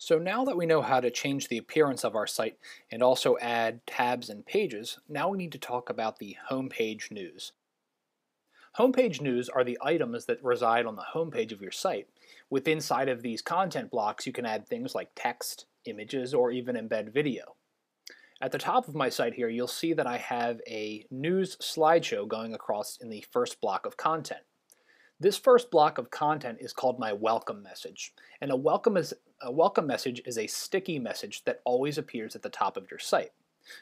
So now that we know how to change the appearance of our site and also add tabs and pages, now we need to talk about the homepage news. Homepage news are the items that reside on the homepage of your site. With inside of these content blocks, you can add things like text, images, or even embed video. At the top of my site here, you'll see that I have a news slideshow going across in the first block of content. This first block of content is called my welcome message, and a welcome message is a sticky message that always appears at the top of your site.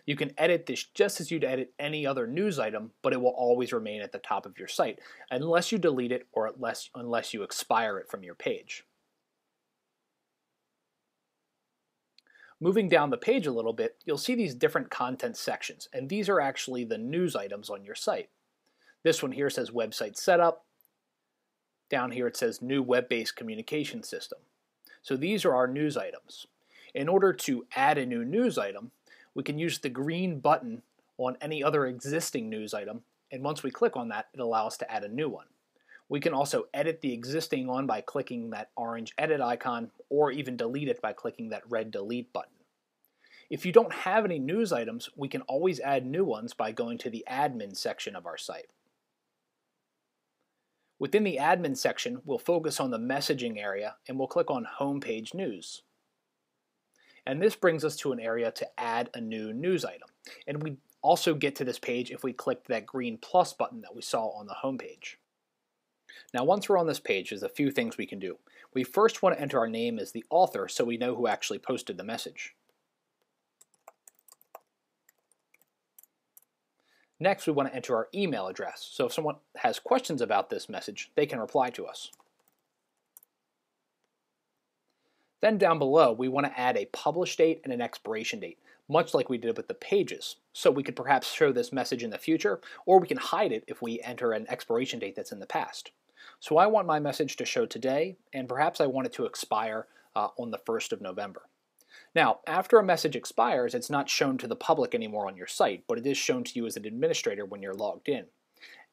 You can edit this just as you'd edit any other news item, but it will always remain at the top of your site unless you delete it or unless you expire it from your page. Moving down the page a little bit, you'll see these different content sections, and these are actually the news items on your site. This one here says website setup. Down here it says new web-based communication system. So these are our news items. In order to add a new news item, we can use the green button on any other existing news item, and once we click on that, it'll allow us to add a new one. We can also edit the existing one by clicking that orange edit icon, or even delete it by clicking that red delete button. If you don't have any news items, we can always add new ones by going to the admin section of our site. Within the admin section, we'll focus on the messaging area and we'll click on Homepage News. And this brings us to an area to add a new news item. And we also get to this page if we click that green plus button that we saw on the homepage. Now once we're on this page, there's a few things we can do. We first want to enter our name as the author so we know who actually posted the message. Next, we want to enter our email address, so if someone has questions about this message, they can reply to us. Then down below, we want to add a publish date and an expiration date, much like we did with the pages. So we could perhaps show this message in the future, or we can hide it if we enter an expiration date that's in the past. So I want my message to show today, and perhaps I want it to expire on the 1st of November. Now, after a message expires, it's not shown to the public anymore on your site, but it is shown to you as an administrator when you're logged in.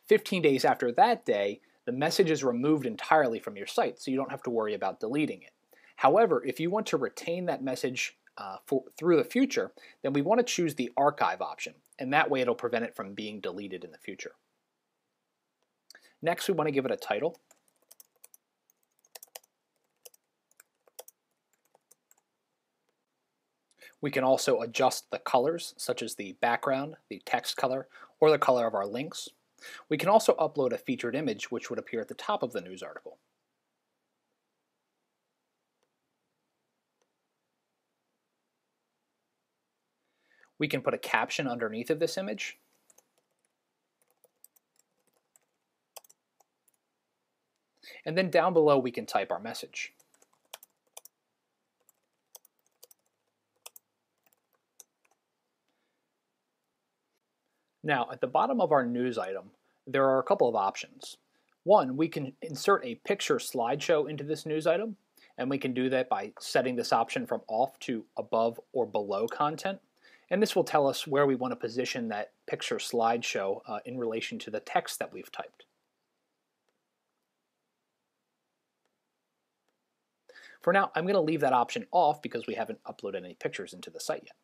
15 days after that day, the message is removed entirely from your site, so you don't have to worry about deleting it. However, if you want to retain that message through the future, then we want to choose the archive option, and that way it'll prevent it from being deleted in the future. Next, we want to give it a title. We can also adjust the colors, such as the background, the text color, or the color of our links. We can also upload a featured image which would appear at the top of the news article. We can put a caption underneath of this image. And then down below we can type our message. Now, at the bottom of our news item, there are a couple of options. One, we can insert a picture slideshow into this news item, and we can do that by setting this option from off to above or below content. And this will tell us where we want to position that picture slideshow in relation to the text that we've typed. For now, I'm going to leave that option off because we haven't uploaded any pictures into the site yet.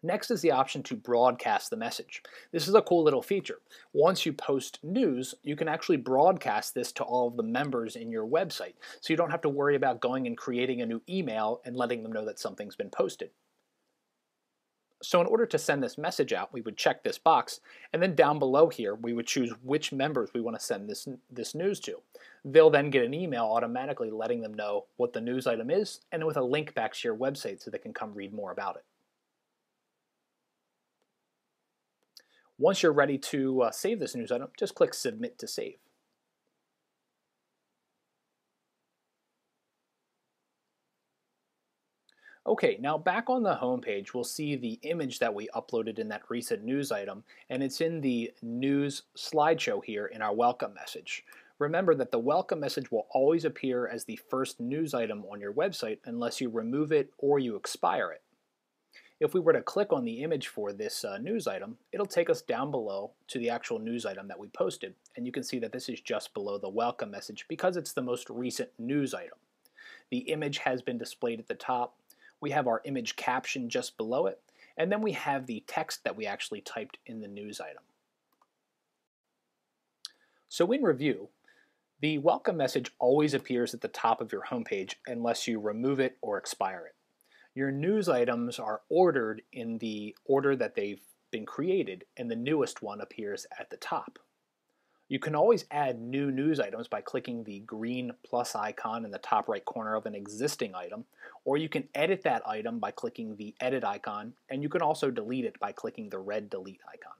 Next is the option to broadcast the message. This is a cool little feature. Once you post news, you can actually broadcast this to all of the members in your website, so you don't have to worry about going and creating a new email and letting them know that something's been posted. So in order to send this message out, we would check this box, and then down below here, we would choose which members we want to send this news to. They'll then get an email automatically letting them know what the news item is, and with a link back to your website so they can come read more about it. Once you're ready to save this news item, just click Submit to Save. Okay, now back on the home page, we'll see the image that we uploaded in that recent news item, and it's in the news slideshow here in our welcome message. Remember that the welcome message will always appear as the first news item on your website unless you remove it or you expire it. If we were to click on the image for this news item, it'll take us down below to the actual news item that we posted, and you can see that this is just below the welcome message because it's the most recent news item. The image has been displayed at the top. We have our image caption just below it, and then we have the text that we actually typed in the news item. So in review, the welcome message always appears at the top of your homepage unless you remove it or expire it. Your news items are ordered in the order that they've been created, and the newest one appears at the top. You can always add new news items by clicking the green plus icon in the top right corner of an existing item, or you can edit that item by clicking the edit icon, and you can also delete it by clicking the red delete icon.